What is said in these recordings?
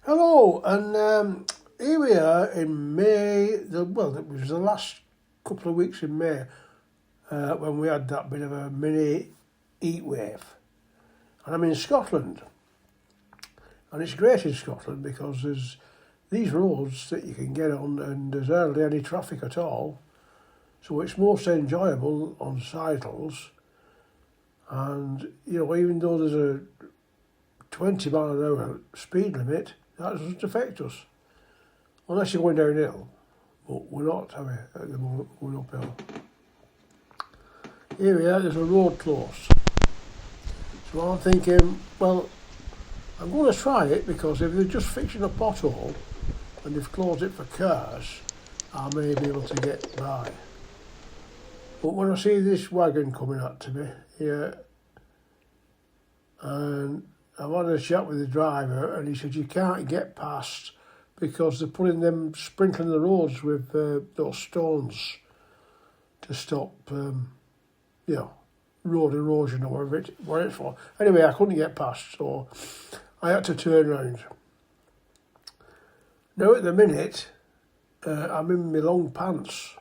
Hello, and here we are in May. Well, it was the last couple of weeks in May when we had that bit of a mini heat wave. And I'm in Scotland. And it's great in Scotland because there's these roads that you can get on and there's hardly any traffic at all. So it's most enjoyable on cycles. And, even though there's a 20 mile an hour speed limit, that doesn't affect us. Unless you're going downhill. But we're not, are we, at the moment, we're uphill. Here we are, there's a road close. So I'm thinking, well, I'm going to try it because if they're just fixing a pothole and they've closed it for cars, I may be able to get by. But when I see this wagon coming up to me, and I've had a chat with the driver and he said you can't get past because they're sprinkling the roads with those stones to stop, road erosion or whatever it's for. Anyway, I couldn't get past, so I had to turn round. Now at the minute, I'm in my long pants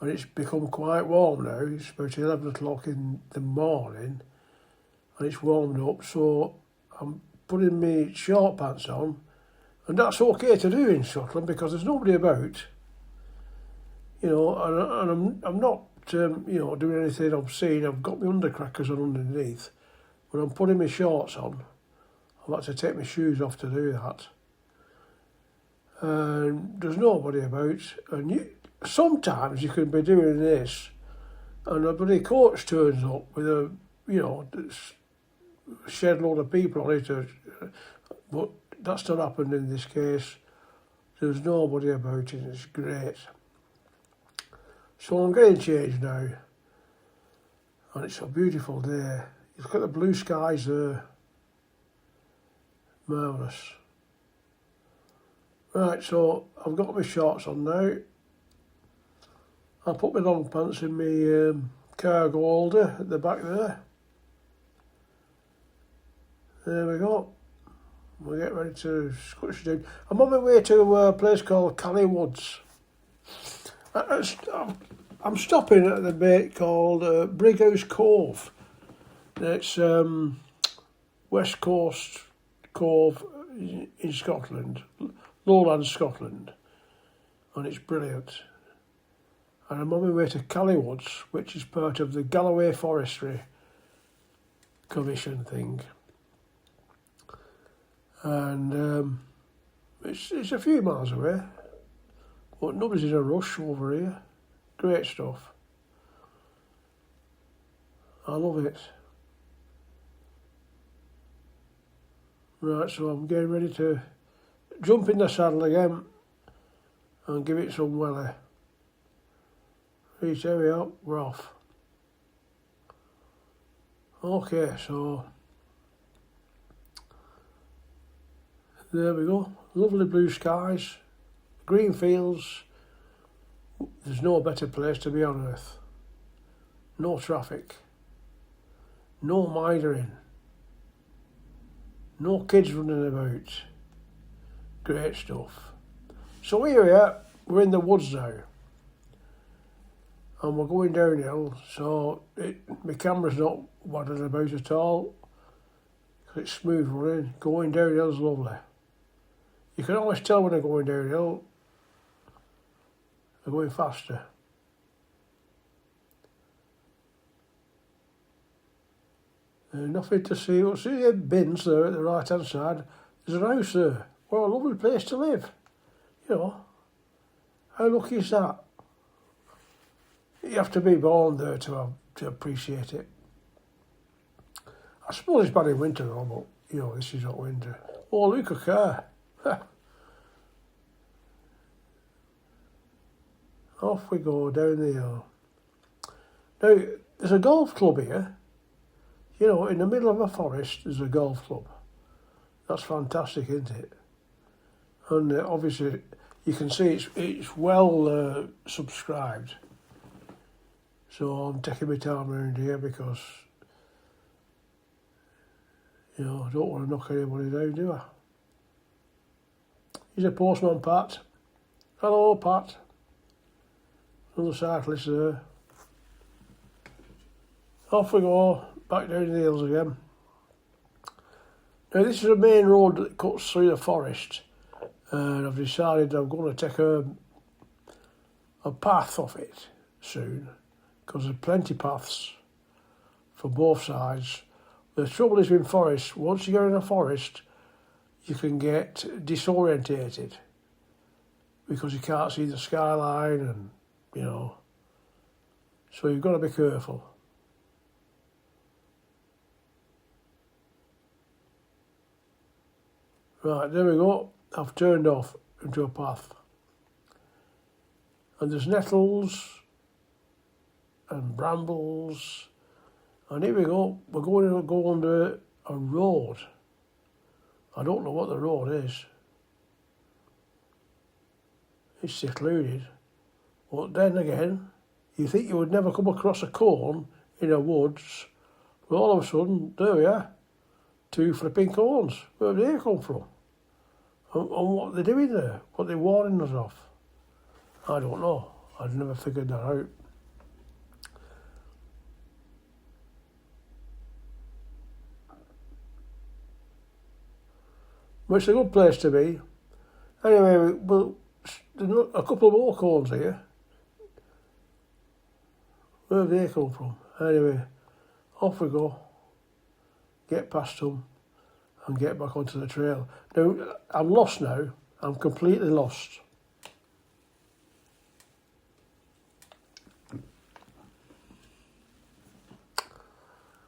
and it's become quite warm now. It's about 11 o'clock in the morning and it's warmed up, so I'm putting my short pants on, and that's okay to do in Scotland because there's nobody about, and I'm not, doing anything obscene. I've got my undercrackers on underneath, but I'm putting my shorts on. I've had to take my shoes off to do that. And there's nobody about, and sometimes you can be doing this, and a bloody coach turns up with a, shed load of people on it, but that's not happened in this case. There's nobody about it, it's great. So I'm getting changed now, and it's a beautiful day. Look at the blue skies there, marvellous. Right, so I've got my shorts on now. I'll put my long pants in my cargo holder at the back there. There we go. We'll get ready to scutch down. I'm on my way to a place called Cally Woods. I'm stopping at the bit called Brighouse Cove. It's West Coast Cove in Scotland, Lowland Scotland, and it's brilliant. And I'm on my way to Cally Woods, which is part of the Galloway Forestry Commission thing. And it's a few miles away, but nobody's in a rush over here. Great stuff. I love it. Right, so I'm getting ready to jump in the saddle again and give it some welly. Right, there we are, we're off. Okay, so there we go. Lovely blue skies, green fields. There's no better place to be on earth. No traffic. No mindering. No kids running about. Great stuff. So here we are. We're in the woods now. And we're going downhill. So my camera's not waddling about at all. It's smooth running. Going downhill's lovely. You can always tell when they're going downhill, they're going faster. Nothing to see. Well, see the bins there at the right hand side. There's a house there. What a lovely place to live. How lucky is that? You have to be born there to appreciate it. I suppose it's bad in winter though, but this is not winter. Oh, look, a car. Off we go down the hill. Now, there's a golf club here. In the middle of a forest, there's a golf club. That's fantastic, isn't it? And obviously, you can see it's well subscribed. So I'm taking my time around here because, I don't want to knock anybody down, do I? He's a postman, Pat. Hello, Pat. Another cyclist there. Off we go, back down the hills again. Now this is a main road that cuts through the forest, and I've decided I'm going to take a path off it soon, because there's plenty paths for both sides. The trouble is with forests, once you get in a forest, you can get disorientated because you can't see the skyline and, you know, so you've got to be careful. Right, there we go. I've turned off into a path. And there's nettles and brambles. And here we go. We're going to go under a road. I don't know what the road is. It's secluded. But then again, you think you would never come across a corn in the woods, but all of a sudden, there we are. 2 flipping corns. Where did they come from? And what they're doing there, what they're warning us of. I don't know. I've never figured that out. But it's a good place to be. Anyway, well, there's a couple of more corns here. Where have they come from? Anyway, off we go. Get past them and get back onto the trail. Now, I'm lost now. I'm completely lost.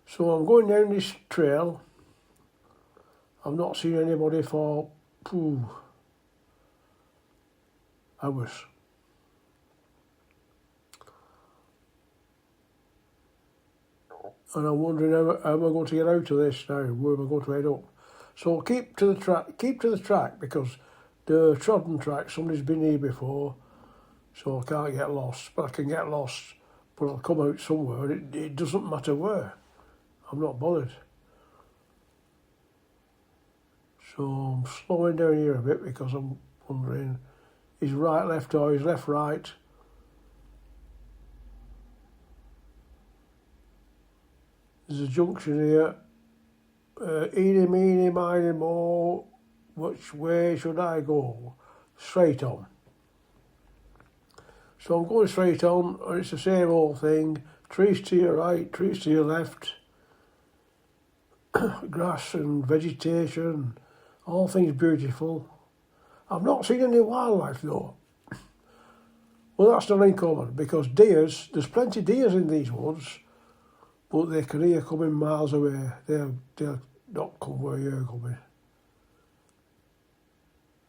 So I'm going down this trail. I've not seen anybody for hours. And I'm wondering how am I going to get out of this now? Where am I going to head up? So keep to the track because the trodden track, somebody's been here before, so I can't get lost. But I can get lost, but I'll come out somewhere. It doesn't matter where. I'm not bothered. So I'm slowing down here a bit because I'm wondering, is right left or is left right? There's a junction here. Eeny, meeny, miny, mo. Which way should I go? Straight on. So I'm going straight on, and it's the same old thing. Trees to your right, trees to your left. Grass and vegetation, all things beautiful. I've not seen any wildlife though. Well, that's not uncommon because deers, there's plenty of deers in these woods, but they can hear coming miles away. They'll not come where you're coming.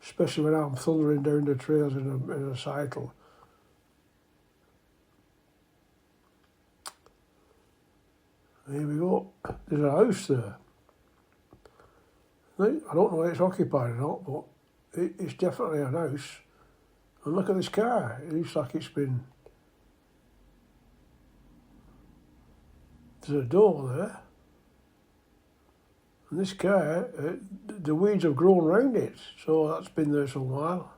Especially when I'm thundering down the trails in a cycle. Here we go. There's a house there. I don't know if it's occupied or not, but it's definitely a house. And look at this car. It looks like it's been... There's a door there. And this car, the weeds have grown around it, so that's been there some while.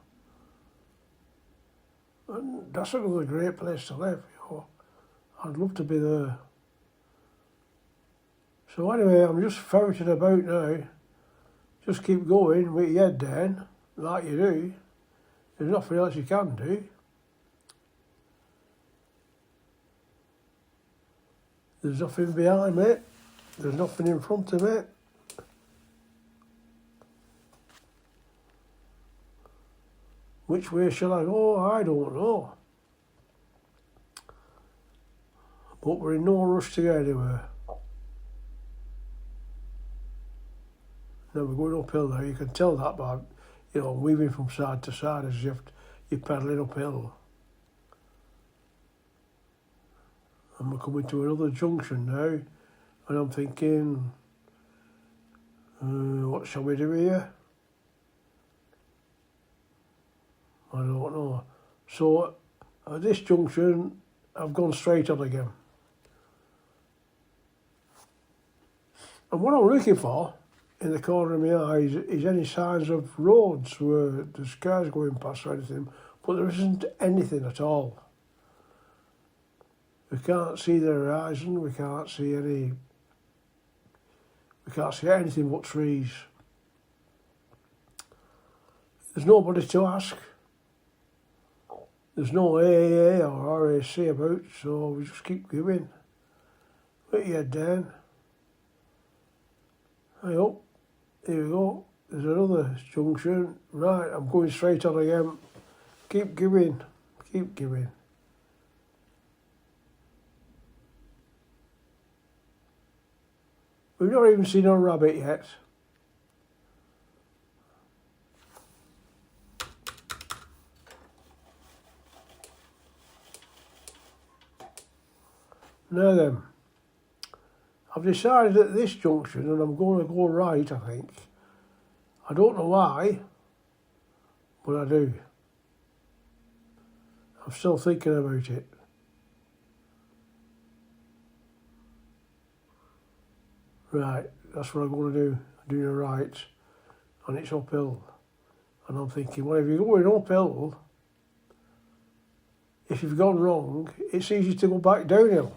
And that's another great place to live, you know. I'd love to be there. So anyway, I'm just ferreting about now. Just keep going with your head down, like you do. There's nothing else you can do. There's nothing behind me. There's nothing in front of me. Which way shall I go? I don't know. But we're in no rush to get anywhere. Now we're going uphill now. You can tell that by, you know, weaving from side to side as if you're pedalling uphill. And we're coming to another junction now, and I'm thinking, what shall we do here? I don't know. So at this junction, I've gone straight on again. And what I'm looking for in the corner of my eye is any signs of roads where there's cars going past or anything, but there isn't anything at all. We can't see the horizon, we can't see anything but trees. There's nobody to ask. There's no AA or RAC about, so we just keep going. Put your head down. Hey up, here we go. There's another junction. Right, I'm going straight on again. Keep going, keep going. We've not even seen a rabbit yet. Now then, I've decided at this junction, and I'm going to go right, I think. I don't know why, but I do. I'm still thinking about it. Right, that's what I'm going to do. I'm doing a right, and it's uphill. And I'm thinking, well, if you're going uphill, if you've gone wrong, it's easy to go back downhill.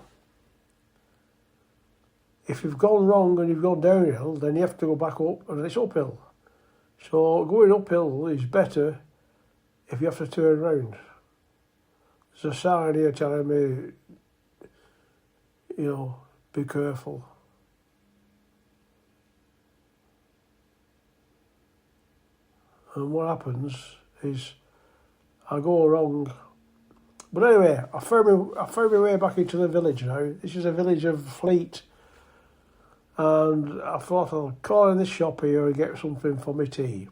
If you've gone wrong and you've gone downhill, then you have to go back up, and it's uphill. So going uphill is better if you have to turn round. There's a sign here telling me, be careful. And what happens is I go wrong. But anyway, I found my way back into the village now. This is a village of Fleet. And I thought I'll call in this shop here and get something for my tea.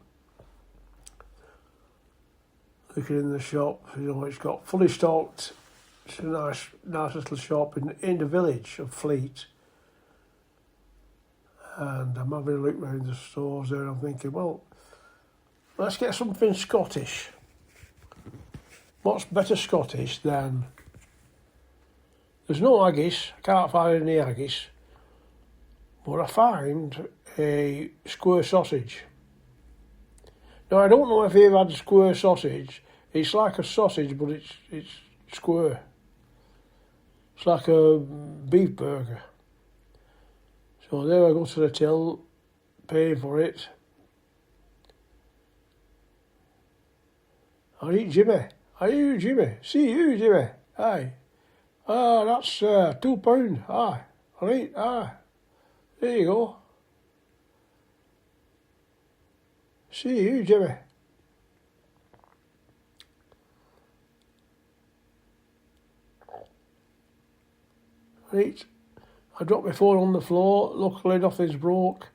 Looking in the shop, it's got fully stocked. It's a nice little shop in the village of Fleet. And I'm having a look around the stores there and I'm thinking, well, let's get something Scottish. What's better Scottish than... There's no haggis, I can't find any haggis. But I find a square sausage. Now, I don't know if you've had square sausage. It's like a sausage, but it's square. It's like a beef burger. So there I go to the till, paying for it. I eat Jimmy. Are you Jimmy? See you, Jimmy. Aye. That's £2. Aye. I'll eat. Aye. There you go. See you, Jimmy. Right. I dropped my phone on the floor. Luckily, nothing's broke.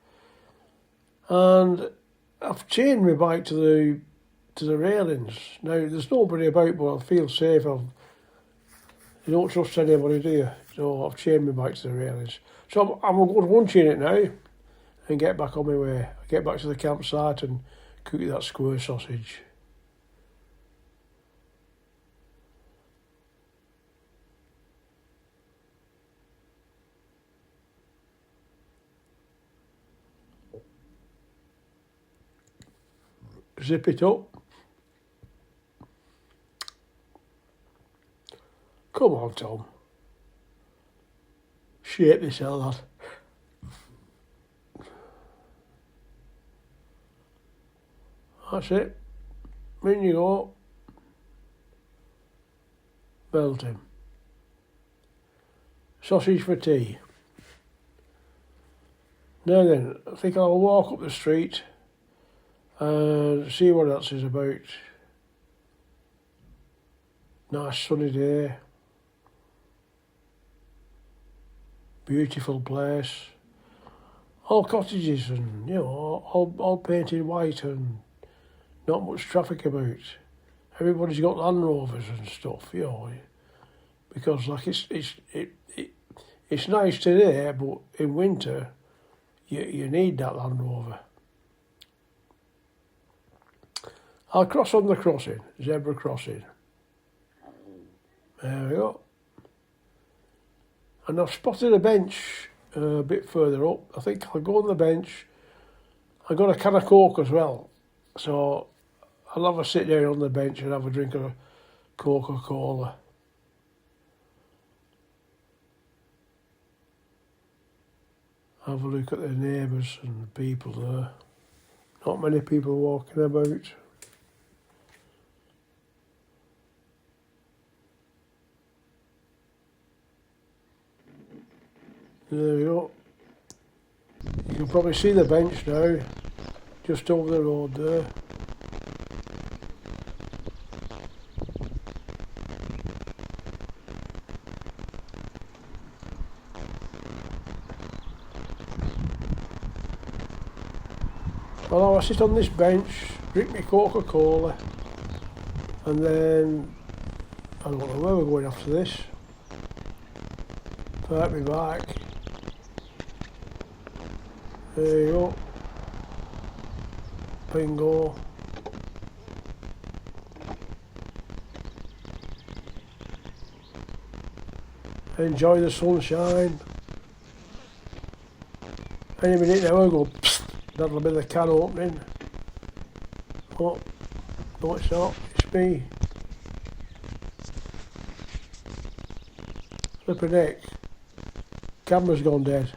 And I've chained my bike to the railings. Now, there's nobody about, but I feel safe. You don't trust anybody, do you? So I've chained my bike to the railings. So I'm going to unchain it now and get back on my way. Get back to the campsite and cook that square sausage. Zip it up. Come on, Tom. Shape this hell, lad. That's it. In you go. Belt him. Sausage for tea. Now then, I think I'll walk up the street and see what else is about. Nice sunny day. Beautiful place. All cottages and, all painted white and not much traffic about. Everybody's got Land Rovers and stuff, because like it's nice today, but in winter you need that Land Rover. I'll cross on the crossing, zebra crossing. There we go. And I've spotted a bench a bit further up. I think I'll go on the bench I got a can of Coke as well, so I'll have a sit down on the bench and have a drink of Coca-Cola. Have a look at the neighbours and the people there. Not many people walking about. There we go. You can probably see the bench now, just over the road there. Well, I'll sit on this bench, drink my Coca-Cola, and then I don't know where we're going after this. Park me back. There you go. Bingo. Enjoy the sunshine. Any minute now I'll go psst. That'll be the can opening. Oh, no it's not, it's me. Flippin' heck. Camera's gone dead.